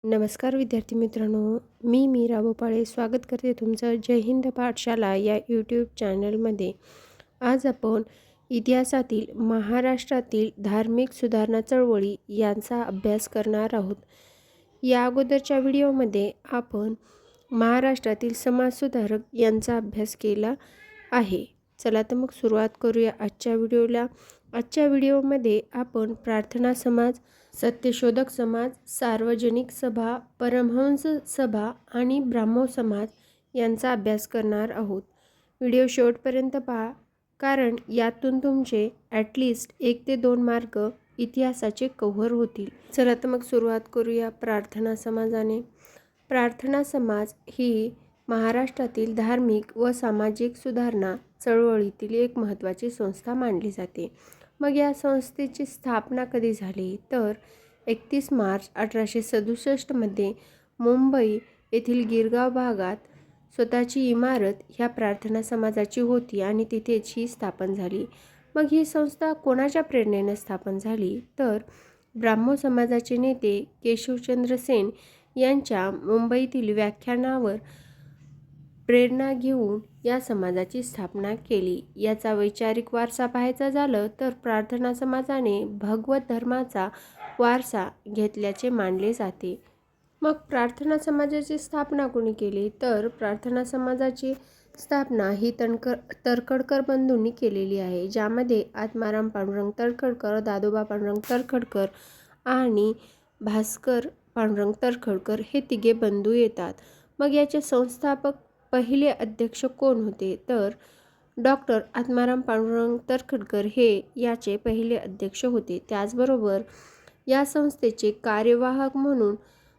नमस्कार विद्यार्थी मित्रांनो, मी मीरा भोपाळे स्वागत करते तुमचं जय हिंद पाठशाला या यूट्यूब चॅनलमध्ये. आज आपण इतिहासातील महाराष्ट्रातील धार्मिक सुधारणा चळवळी यांचा अभ्यास करणार आहोत. या अगोदरच्या व्हिडिओमध्ये आपण महाराष्ट्रातील समाजसुधारक यांचा अभ्यास केला आहे. चला तर मग सुरुवात करूया आजच्या व्हिडिओला. आजच्या व्हिडिओमध्ये आपण प्रार्थना समाज, सत्यशोधक समाज, सार्वजनिक सभा, परमहंस सभा आणि ब्राह्मो समाज यांचा अभ्यास करणार आहोत. व्हिडिओ शेवटपर्यंत पहा, कारण यातून तुमचे ॲटलिस्ट 1 ते 2 मार्क इतिहासाचे कव्हर होतील. चला तर मग सुरुवात करूया प्रार्थना समाजाने. प्रार्थना समाज ही महाराष्ट्रातील धार्मिक व सामाजिक सुधारणा चळवळीतील एक महत्त्वाची संस्था मानली जाते. मग या संस्थेची स्थापना कधी झाली तर 31 मार्च 1867 मध्ये मुंबई येथील गिरगाव भागात स्वतःची इमारत ह्या प्रार्थना समाजाची होती आणि तिथेच ही स्थापन झाली. मग ही संस्था कोणाच्या प्रेरणेने स्थापन झाली तर ब्राह्मो समाजाचे नेते केशवचंद्र सेन यांच्या मुंबईतील व्याख्यानावर प्रेरणा घेऊन या समाजाची स्थापना केली. याचा वैचारिक वारसा पाहायचा झालं तर प्रार्थना समाजाने भगवत धर्माचा वारसा घेतल्याचे मानले जाते. मग प्रार्थना समाजाची स्थापना कोणी केली तर प्रार्थना समाजाची स्थापना ही तर्खडकर बंधूंनी केलेली आहे, ज्यामध्ये आत्माराम पांडुरंग तर्खडकर, दादोबा पांडुरंग तर्खडकर आणि भास्कर पांडुरंग तर्खडकर हे तिघे बंधू येतात. मग याचे संस्थापक पहिले अध्यक्ष कोण होते तर डॉक्टर आत्माराम पांडुरंग तर्खडकर हे याचे पहिले अध्यक्ष होते. त्याचबरोबर या संस्थेचे कार्यवाहक म्हणून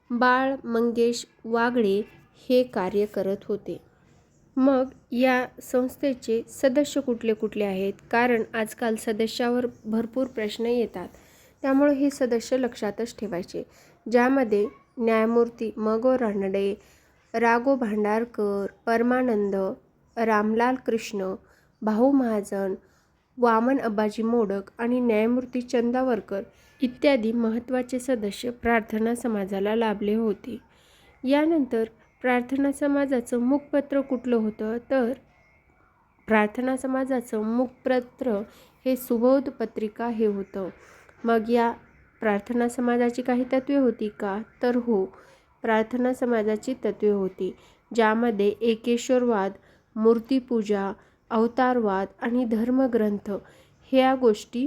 बाळ मंगेश वागळे हे कार्य करत होते. मग या संस्थेचे सदस्य कुठले कुठले आहेत, कारण आजकाल सदस्यावर भरपूर प्रश्न येतात, त्यामुळे हे सदस्य लक्षातच ठेवायचे. ज्यामध्ये न्यायमूर्ती म गो रानडे, राघो भांडारकर, परमानंद, रामलाल कृष्ण, भाऊ महाजन, वामन अब्बाजी मोडक आणि न्यायमूर्ती चंदावरकर इत्यादी महत्त्वाचे सदस्य प्रार्थना समाजाला लाभले होते. यानंतर प्रार्थना समाजाचं मुखपत्र कुठलं होतं तर प्रार्थना समाजाचं मुखपत्र हे सुबोध पत्रिका हे होतं. मग या प्रार्थना समाजाची काही तत्त्वे होती का तर हो, प्रार्थना समाजाची तत्त्वे होती, ज्यामध्ये एकेश्वरवाद, मूर्तिपूजा, अवतारवाद आणि धर्मग्रंथ ह्या गोष्टी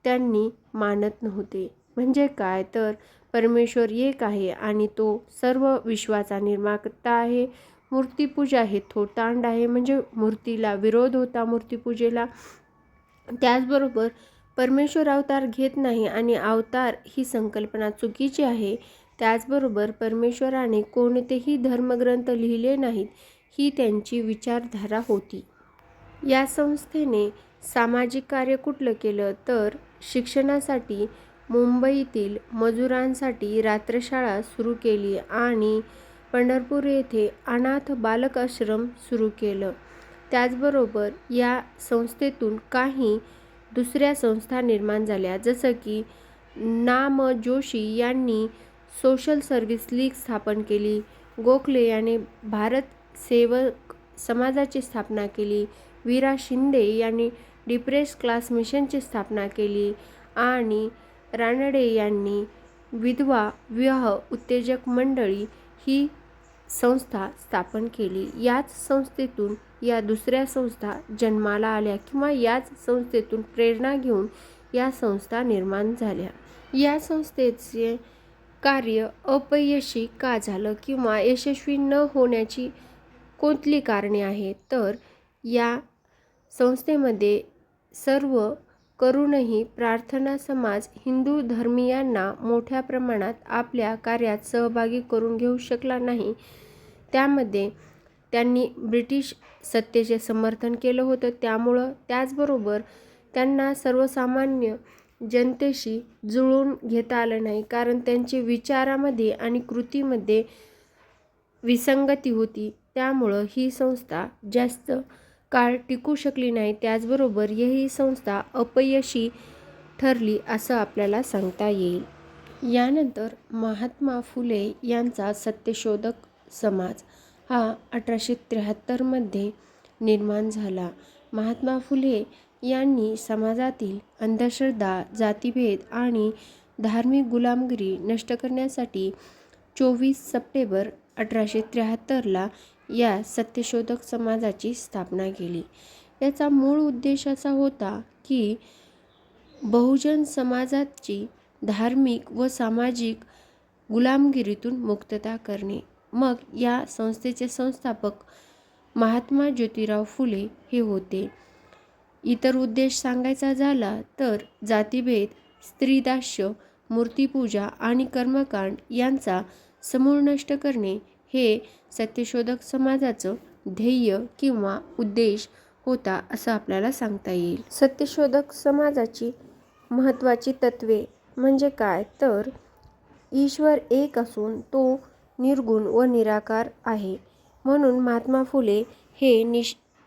त्यांनी मानत नव्हते. म्हणजे काय तर परमेश्वर एक आहे आणि तो सर्व विश्वाचा निर्माता आहे. मूर्तिपूजा हे थोतांड आहे, म्हणजे मूर्तीला विरोध होता मूर्तिपूजेला. त्याचबरोबर परमेश्वर अवतार घेत नाही आणि अवतार ही संकल्पना चुकीची आहे. त्याचबरोबर परमेश्वराने कोणतेही धर्मग्रंथ लिहिले नाहीत ही त्यांची विचारधारा होती. या संस्थेने सामाजिक कार्य कुठलं केलं तर शिक्षणासाठी मुंबईतील मजुरांसाठी रात्रशाळा सुरू केली आणि पंढरपूर येथे अनाथ बालक आश्रम सुरू केलं. त्याचबरोबर या संस्थेतून काही दुसऱ्या संस्था निर्माण झाल्या, जसं की ना. म. जोशी यांनी सोशल सर्व्हिस लीग स्थापन केली. गोखले यांनी भारत सेवक समाजाची स्थापना केली. वीरा शिंदे यांनी डिप्रेस्ड क्लास मिशनची स्थापना केली आणि रानडे यांनी विधवा विवाह उत्तेजक मंडळी ही संस्था स्थापन केली. याच संस्थेतून या दुसऱ्या संस्था जन्माला आल्या किंवा याच संस्थेतून प्रेरणा घेऊन या संस्था निर्माण झाल्या. या संस्थेचे कार्य अपयशी का झालं किंवा यशस्वी न होण्याची कोणती कारणे आहेत तर या संस्थेमध्ये सर्व करूनही प्रार्थना समाज हिंदू धर्मीयांना मोठ्या प्रमाणात आपल्या कार्यात सहभागी करून घेऊ शकला नाही. त्यामध्ये त्यांनी ब्रिटिश सत्तेचे समर्थन केलं होतं, त्यामुळं त्याचबरोबर त्यांना सर्वसामान्य जनतेशी जुळून घेता आलं नाही, कारण त्यांची विचारामध्ये आणि कृतीमध्ये विसंगती होती. त्यामुळं ही संस्था जास्त काळ टिकू शकली नाही. त्याचबरोबर ही संस्था अपयशी ठरली असं आपल्याला सांगता येईल. यानंतर महात्मा फुले यांचा सत्यशोधक समाज हा 1873 निर्माण झाला. महात्मा फुले यांनी समाजातील अंधश्रद्धा, जातीभेद आणि धार्मिक गुलामगिरी नष्ट करण्यासाठी 24 सप्टेंबर 1873 या सत्यशोधक समाजाची स्थापना केली. याचा मूळ उद्देश असा होता की बहुजन समाजाची धार्मिक व सामाजिक गुलामगिरीतून मुक्तता करणे. मग या संस्थेचे संस्थापक महात्मा ज्योतिराव फुले हे होते. इतर उद्देश सांगायचा झाला तर जातीभेद, स्त्रीदास्य, मूर्तिपूजा आणि कर्मकांड यांचा समूळ नष्ट करणे हे सत्यशोधक समाजाचं ध्येय किंवा उद्देश होता असं आपल्याला सांगता येईल. सत्यशोधक समाजाची महत्त्वाची तत्त्वे म्हणजे काय तर ईश्वर एक असून तो निर्गुण व निराकार आहे. म्हणून महात्मा फुले हे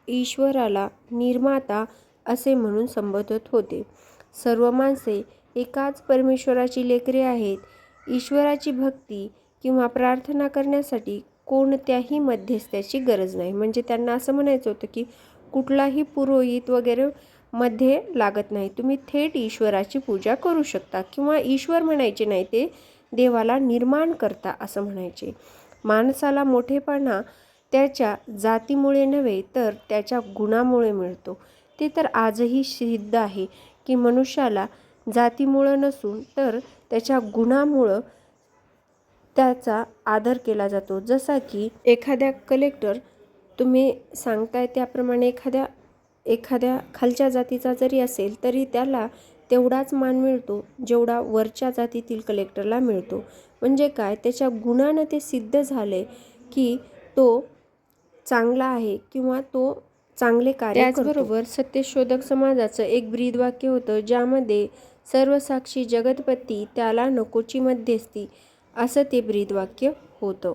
ईश्वराला निर्माता असे म्हणून संबोधत होते. सर्व माणसे एकाच परमेश्वराची लेकरे आहेत. ईश्वराची भक्ती किंवा प्रार्थना करण्यासाठी कोणत्याही मध्यस्थाची गरज नाही. म्हणजे त्यांना असं म्हणायचं होतं की कुठलाही पुरोहित वगैरे मध्ये लागत नाही. तुम्ही थेट ईश्वराची पूजा करू शकता किंवा ईश्वर म्हणायचे नाही, ते देवाला निर्माण करता असं म्हणायचे. माणसाला मोठेपणा त्याच्या जातीमुळे नव्हे तर त्याच्या गुणामुळे मिळतो. ते तर आजही सिद्ध आहे की मनुष्याला जातीमुळं नसून तर त्याच्या गुणामुळं त्याचा आदर केला जातो. जसा की एखाद्या कलेक्टर तुम्ही सांगताय त्याप्रमाणे एखाद्या खालच्या जातीचा जरी असेल तरी त्याला तेवढाच मान मिळतो जेवढा वरच्या जातीतील कलेक्टरला मिळतो. म्हणजे काय, त्याच्या गुणानं ते सिद्ध झाले की तो चांगला आहे किंवा तो चांगले कार्य करतो. त्याचबरोबर सत्यशोधक समाजाचं एक ब्रीदवाक्य होतं ज्यामध्ये सर्वसाक्षी जगतपती त्याला नकोची मध्यस्थी असं ते ब्रीदवाक्य होतं.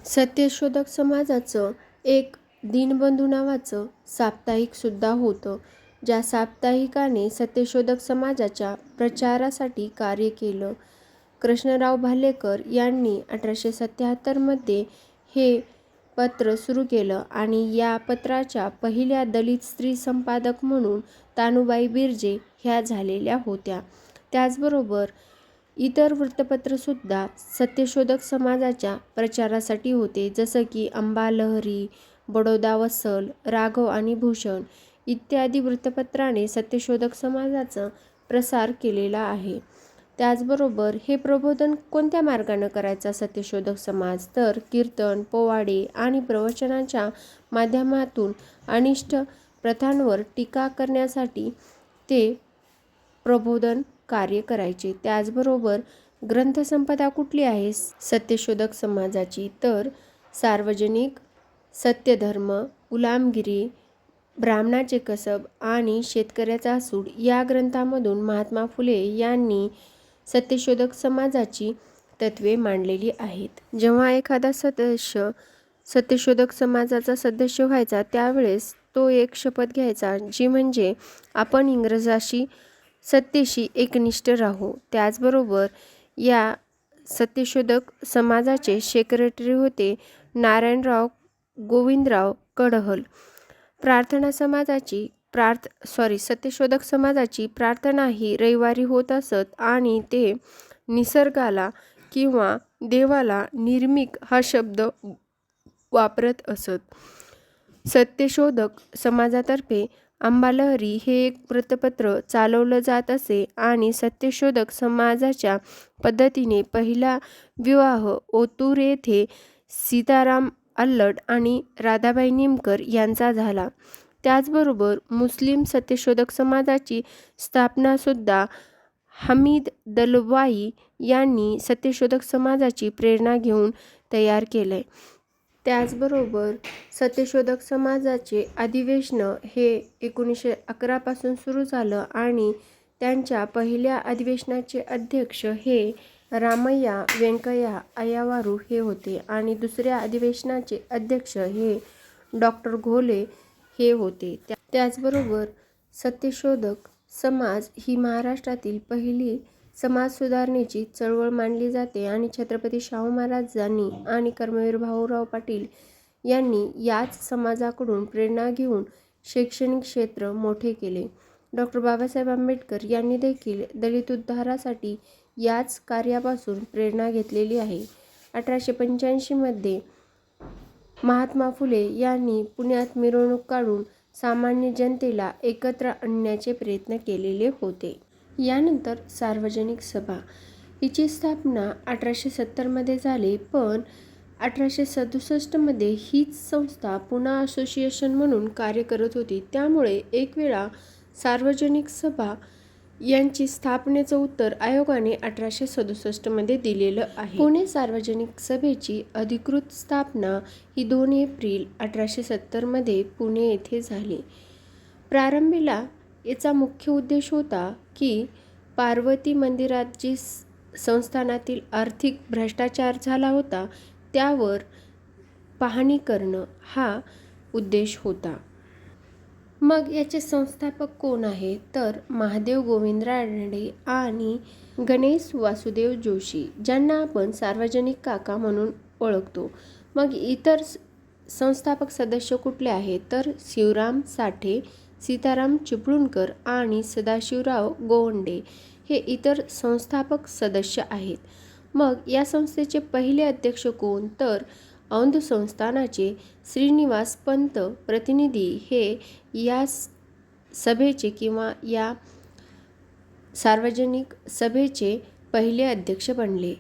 सत्यशोधक समाजाचं एक दीनबंधू नावाचं साप्ताहिक सुद्धा होतं. ज्या साप्ताहिकाने सत्यशोधक समाजाच्या प्रचारासाठी कार्य केलं. कृष्णराव भालेकर यांनी 1877 हे पत्र सुरू केलं आणि या पत्राच्या पहिल्या दलित स्त्री संपादक म्हणून तानुबाई बिर्जे ह्या झालेल्या होत्या. त्याचबरोबर इतर वृत्तपत्रसुद्धा सत्यशोधक समाजाच्या प्रचारासाठी होते. जसं की अंबा लहरी, बडोदा वत्सल, राघव आणि भूषण इत्यादी वृत्तपत्राने सत्यशोधक समाजाचा प्रसार केलेला आहे. त्याचबरोबर हे प्रबोधन कोणत्या मार्गाने करायचा सत्यशोधक समाज तर कीर्तन, पोवाडे आणि प्रवचनांच्या माध्यमातून अनिष्ट प्रथांवर टीका करण्यासाठी ते प्रबोधन कार्य करायचे. त्याचबरोबर ग्रंथसंपदा कुठली आहे सत्यशोधक समाजाची तर सार्वजनिक, सत्यधर्म, गुलामगिरी, ब्राह्मणाचे कसब आणि शेतकऱ्याचा सूड या ग्रंथांमधून महात्मा फुले यांनी सत्यशोधक समाजाची तत्त्वे मांडलेली आहेत. जेव्हा एखादा सदस्य सत्यशोधक समाजाचा सदस्य व्हायचा त्यावेळेस तो एक शपथ घ्यायचा जी म्हणजे आपण इंग्रजाशी सत्तेशी एकनिष्ठ राहू. त्याचबरोबर या सत्यशोधक समाजाचे सेक्रेटरी होते नारायणराव गोविंदराव कडहल. सत्यशोधक समाजाची प्रार्थना ही रविवारी होत असत आणि ते निसर्गाला किंवा देवाला निर्मिक हा शब्द वापरत असत. सत्यशोधक समाजातर्फे अंबालहरी हे एक वृत्तपत्र चालवलं जात असे आणि सत्यशोधक समाजाच्या पद्धतीने पहिला विवाह ओतूर येथे सीताराम अल्लड आणि राधाबाई निमकर यांचा झाला. त्याचबरोबर मुस्लिम सत्यशोधक समाजाची स्थापनासुद्धा हमीद दलवाई यांनी सत्यशोधक समाजाची प्रेरणा घेऊन तयार केले. त्याचबरोबर सत्यशोधक समाजाचे अधिवेशन हे 1911 पासून सुरू झालं आणि त्यांच्या पहिल्या अधिवेशनाचे अध्यक्ष हे रामय्या व्यंकय्या अय्यावारू हे होते आणि दुसऱ्या अधिवेशनाचे अध्यक्ष हे डॉक्टर घोले हे होते. त्याचबरोबर सत्यशोधक समाज ही महाराष्ट्रातील पहिली समाज सुधारणेची चळवळ मानली जाते आणि छत्रपती शाहू महाराजांनी आणि कर्मवीर भाऊराव पाटील यांनी याच समाजाकडून प्रेरणा घेऊन शैक्षणिक क्षेत्र मोठे केले. डॉक्टर बाबासाहेब आंबेडकर यांनी देखील दलित उद्धारासाठी याच कार्यापासून प्रेरणा घेतलेली आहे. 1885 मध्ये महात्मा फुले यांनी पुण्यात मिरवणूक काढून सामान्य जनतेला एकत्र आणण्याचे प्रयत्न केलेले होते. यानंतर सार्वजनिक सभा हिची स्थापना 1870 मध्ये झाली, पण 1867 मध्ये हीच संस्था पुणा असोसिएशन म्हणून कार्य करत होती. त्यामुळे एक वेळा सार्वजनिक सभा यांची स्थापनेचं उत्तर आयोगाने 1867 मध्ये दिलेलं आहे. पुणे सार्वजनिक सभेची अधिकृत स्थापना ही 2 एप्रिल 1870 मध्ये पुणे येथे झाली. प्रारंभीला याचा मुख्य उद्देश होता की पार्वती मंदिरात जी संस्थानातील आर्थिक भ्रष्टाचार झाला होता त्यावर पाहणी करणं हा उद्देश होता. मग याचे संस्थापक कोण आहेत तर महादेव गोविंद रानडे आणि गणेश वासुदेव जोशी, ज्यांना आपण सार्वजनिक काका म्हणून ओळखतो. मग इतर संस्थापक सदस्य कुठले आहेत तर शिवराम साठे, सीताराम चिपळूणकर आणि सदाशिवराव गोवंडे हे इतर संस्थापक सदस्य आहेत. मग या संस्थेचे पहिले अध्यक्ष कोण तर औंध संस्थानाचे श्रीनिवास पंत प्रतिनिधी हे या सभेचे किंवा या सार्वजनिक सभेचे पहिले अध्यक्ष बनले.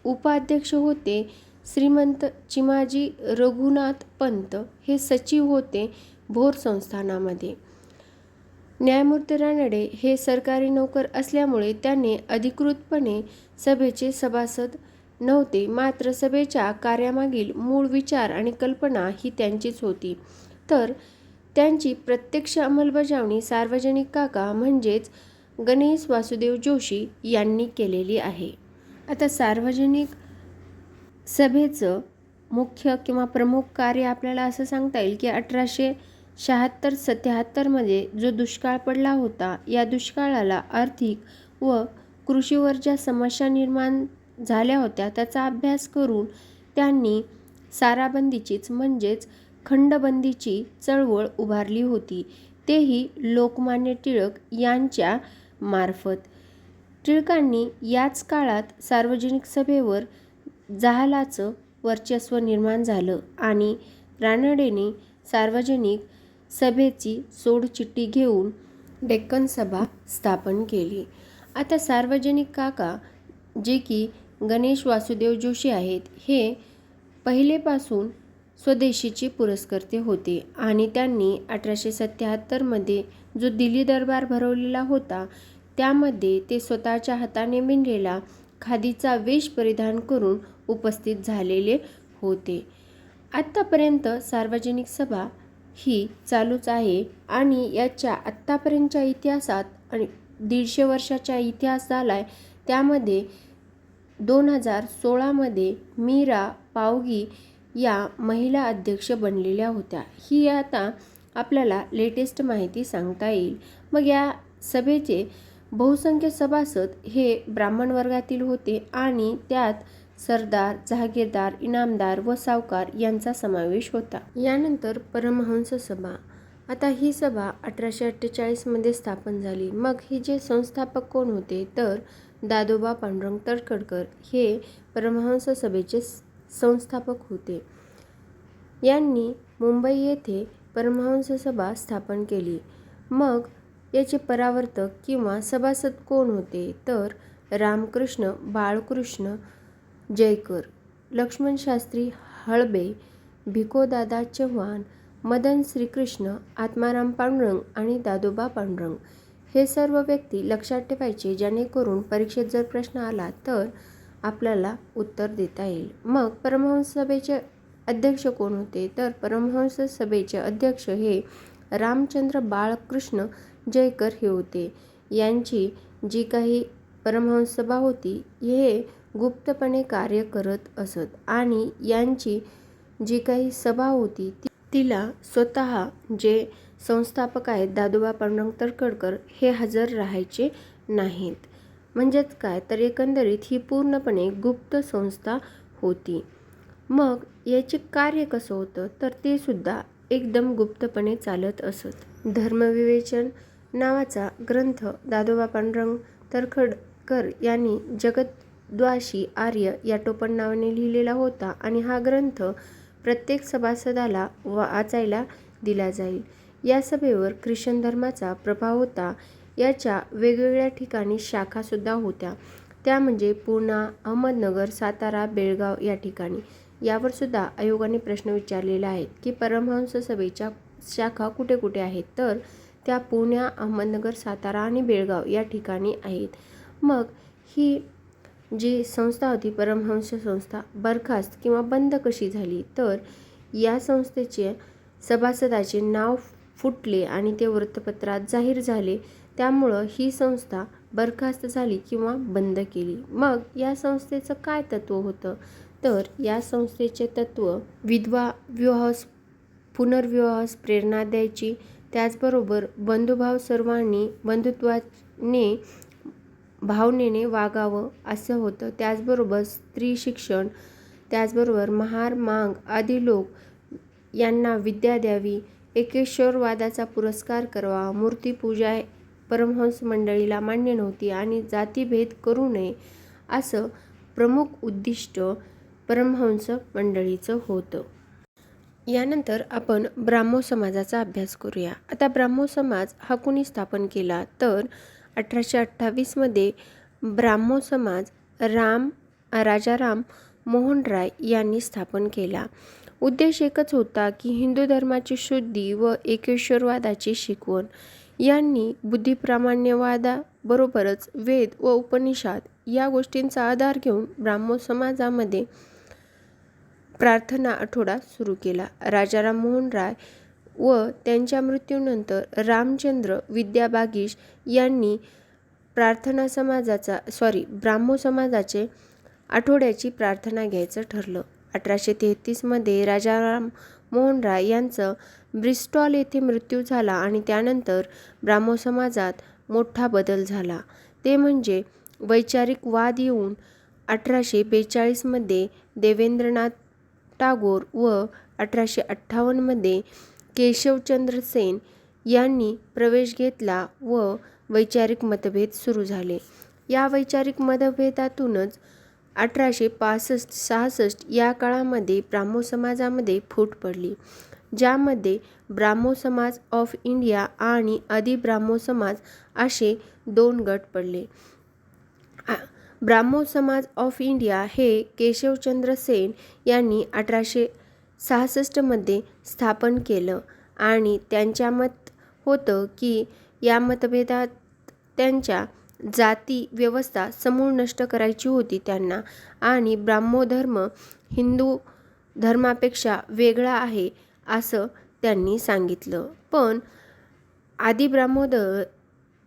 उपाध्यक्ष होते श्रीमंत चिमाजी रघुनाथ पंत, हे सचिव होते भोर संस्थानामध्ये. न्यायमूर्ती रानडे हे सरकारी नोकर असल्यामुळे त्यांनी अधिकृतपणे सभेचे सभासद नव्हते, मात्र सभेच्या कार्यामागील मूळ विचार आणि कल्पना ही त्यांचीच होती. तर त्यांची प्रत्यक्ष अंमलबजावणी सार्वजनिक काका म्हणजेच गणेश वासुदेव जोशी यांनी केलेली आहे. आता सार्वजनिक सभेचं मुख्य किंवा प्रमुख कार्य आपल्याला असं सांगता येईल की 1876-77 मध्ये जो दुष्काळ पडला होता, या दुष्काळाला आर्थिक व कृषीवर ज्या समस्या निर्माण झाल्या होत्या त्याचा अभ्यास करून त्यांनी साराबंदीचीच म्हणजेच खंडबंदीची चळवळ उभारली होती, तेही लोकमान्य टिळक यांच्या मार्फत. टिळकांनी याच काळात सार्वजनिक सभेवर जहालाचं वर्चस्व निर्माण झालं आणि रानडेंनी सार्वजनिक सभेची सोडचिठ्ठी घेऊन डेक्कन सभा स्थापन केली. आता सार्वजनिक काका जे की गणेश वासुदेव जोशी आहेत, हे पहिलेपासून स्वदेशीचे पुरस्कर्ते होते आणि त्यांनी 1877 मध्ये जो दिल्ली दरबार भरवलेला होता त्यामध्ये ते स्वतःच्या हाताने विणलेला खादीचा वेश परिधान करून उपस्थित झालेले होते. आत्तापर्यंत सार्वजनिक सभा ही चालूच आहे आणि याच्या आत्तापर्यंतच्या इतिहासात आणि 150 वर्षाचा इतिहास झाला आहे. त्यामध्ये 2016 मध्ये मीरा पावगी या महिला अध्यक्ष बनलेल्या होत्या. ही आता आपल्याला लेटेस्ट माहिती सांगता येईल. मग या सभेचे बहुसंख्य सभासद हे ब्राह्मण वर्गातील होते आणि त्यात सरदार, जहागीरदार, इनामदार व सावकार यांचा समावेश होता. यानंतर परमहंस सभा. आता ही सभा 1848 मध्ये स्थापन झाली. मग ही जे संस्थापक कोण होते तर दादोबा पांडुरंग तर्खडकर हे परमहंस सभेचे संस्थापक होते. यांनी मुंबई येथे परमहंस सभा स्थापन केली. मग याचे परावर्तक किंवा सभासद कोण होते तर रामकृष्ण बाळकृष्ण जयकर, लक्ष्मणशास्त्री हळबे, भिकोदादा चव्हाण, मदन श्रीकृष्ण, आत्माराम पांडुरंग आणि दादोबा पांडुरंग. हे सर्व व्यक्ती लक्षात ठेवायचे, जेणेकरून परीक्षेत जर प्रश्न आला तर आपल्याला उत्तर देता येईल. मग परमहंस सभेचे अध्यक्ष कोण होते तर परमहंस सभेचे अध्यक्ष हे रामचंद्र बाळकृष्ण जयकर हे होते. यांची जी काही परमहंस सभा होती हे गुप्तपणे कार्य करत असत आणि यांची जी काही सभा होती तिला स्वतः जे संस्थापक आहेत दादोबा पांडुरंग तर्खडकर हे हजर राहायचे नाहीत. म्हणजेच काय तर एकंदरीत ही पूर्णपणे गुप्त संस्था होती. मग याचे कार्य कसं होतं तर ते सुद्धा एकदम गुप्तपणे चालत असत. धर्मविवेचन नावाचा ग्रंथ दादोबा पांडुरंग तर्खडकर यांनी जगद्वाशी आर्य या टोपण नावाने लिहिलेला होता आणि हा ग्रंथ प्रत्येक सभासदाला वाचायला दिला जाईल. या सभेवर ख्रिश्चन धर्माचा प्रभाव होता. याच्या वेगवेगळ्या ठिकाणी शाखा सुद्धा होत्या, त्या म्हणजे पुणा, अहमदनगर, सातारा, बेळगाव या ठिकाणी. यावर सुद्धा आयोगाने प्रश्न विचारलेला आहे की परमहंस सभेच्या शाखा कुठे कुठे आहेत, तर त्या पुण्या, अहमदनगर, सातारा आणि बेळगाव या ठिकाणी आहेत. मग ही जी संस्था होती परमहंस संस्था बरखास्त किंवा बंद कशी झाली तर या संस्थेचे सभासदाचे नाव फुटले आणि ते वृत्तपत्रात जाहीर झाले, त्यामुळं ही संस्था बरखास्त झाली किंवा बंद केली. मग या संस्थेचं काय तत्त्व होतं तर या संस्थेचे तत्त्व विधवा विवाहास पुनर्विवाहास प्रेरणा द्यायची, त्याचबरोबर बंधुभाव सर्वांनी बंधुत्वाने भावनेने वागावं असं होतं. त्याचबरोबर स्त्री शिक्षण, त्याचबरोबर महार, मांग आदी लोक यांना विद्या द्यावी, एकेश्वरवादाचा पुरस्कार करावा, मूर्तीपूजा परमहंस मंडळीला मान्य नव्हती आणि जातीभेद करू नये असं प्रमुख उद्दिष्ट परमहंस मंडळीचं होतं. यानंतर आपण ब्राह्मो समाजाचा अभ्यास करूया. आता ब्राह्मो समाज हा कुणी स्थापन केला तर 1828 मध्ये ब्राह्मो समाज राजाराम मोहन राय यांनी स्थापन केला. उद्देश एकच होता की हिंदू धर्माची शुद्धी व एकेश्वरवादाची शिकवण. यांनी बुद्धिप्रामाण्यवादाबरोबरच वेद व उपनिषद या गोष्टींचा आधार घेऊन ब्राह्मो समाजामध्ये प्रार्थना आठवडा सुरू केला. राजाराम मोहन राय व त्यांच्या मृत्यूनंतर रामचंद्र विद्याबागीश यांनी ब्राह्मो समाजाचे आठवड्याची प्रार्थना घ्यायचं ठरलं. 1833 मध्ये राजाराम मोहन राय यांचं ब्रिस्टॉल येथे मृत्यू झाला आणि त्यानंतर ब्राह्मो समाजात मोठा बदल झाला. ते म्हणजे वैचारिक वाद येऊन 1842 मध्ये देवेंद्रनाथ टागोर व 1858 मध्ये केशवचंद्र सेन यांनी प्रवेश घेतला व वैचारिक मतभेद सुरू झाले. या वैचारिक मतभेदातूनच 1865-66 या काळामध्ये ब्राह्मो समाजामध्ये फूट पडली, ज्यामध्ये ब्राह्मो समाज ऑफ इंडिया आणि आदि ब्राह्मो समाज असे दोन गट पडले. ब्राह्मो समाज ऑफ इंडिया हे केशवचंद्र सेन यांनी 1866 मध्ये स्थापन केलं आणि त्यांच्या मत होतं की या मतभेदात त्यांच्या जाती व्यवस्था समूळ नष्ट करायची होती त्यांना आणि ब्राह्मो धर्म हिंदू धर्मापेक्षा वेगळा आहे असं त्यांनी सांगितलं. पण आदि ब्राह्मो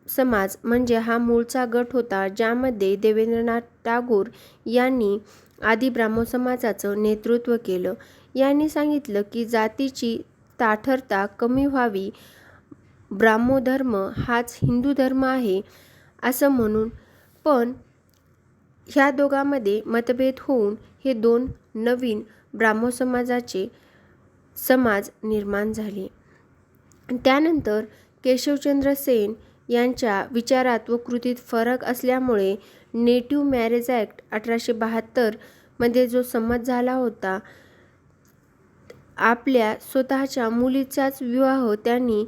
समाज म्हणजे हा मूळचा गट होता, ज्यामध्ये देवेंद्रनाथ टागोर यांनी आदि ब्राह्मो समाजाचं नेतृत्व केलं. यांनी सांगितलं की जातीची ताठरता कमी व्हावी, ब्राह्मो धर्म हाच हिंदू धर्म आहे असं म्हणून. पण ह्या दोघांमध्ये मतभेद होऊन हे दोन नवीन ब्राह्मो समाज निर्माण झाले. त्यानंतर केशवचंद्र सेन यांच्या विचारात व कृतीत फरक असल्यामुळे नेटिव्ह मॅरेज ॲक्ट 1872 मध्ये जो संमत झाला होता, आपल्या स्वतःच्या मुलीचाच विवाह त्यांनी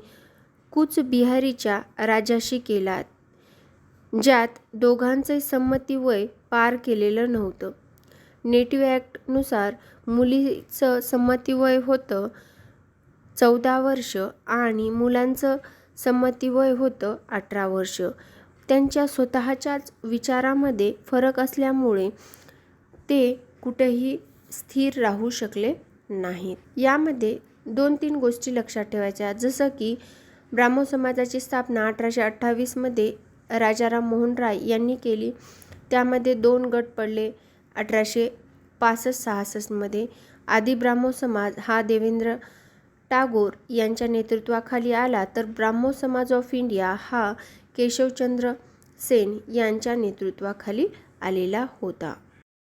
कूचबिहारीच्या राजाशी केला, ज्यात दोघांचे संमती वय पार केलेलं नव्हतं. नेटिव्ह ॲक्टनुसार मुलीचं संमती वय होतं 14 वर्ष आणि मुलांचं संमती वय होतं 18 वर्ष. त्यांच्या स्वतःच्याच विचारामध्ये फरक असल्यामुळे ते कुठेही स्थिर राहू शकले नाहीत. यामध्ये 2-3 गोष्टी लक्षात ठेवायच्या, जसं की ब्राह्मो समाजाची स्थापना 1828 मध्ये राजाराम मोहन राय यांनी केली. त्यामध्ये 2 गट पडले. 1865-66 मध्ये आदि ब्राह्मो समाज हा देवेंद्र टागोर यांच्या नेतृत्वाखाली आला, तर ब्राह्मो समाज ऑफ इंडिया हा केशवचंद्र सेन यांच्या नेतृत्वाखाली आलेला होता.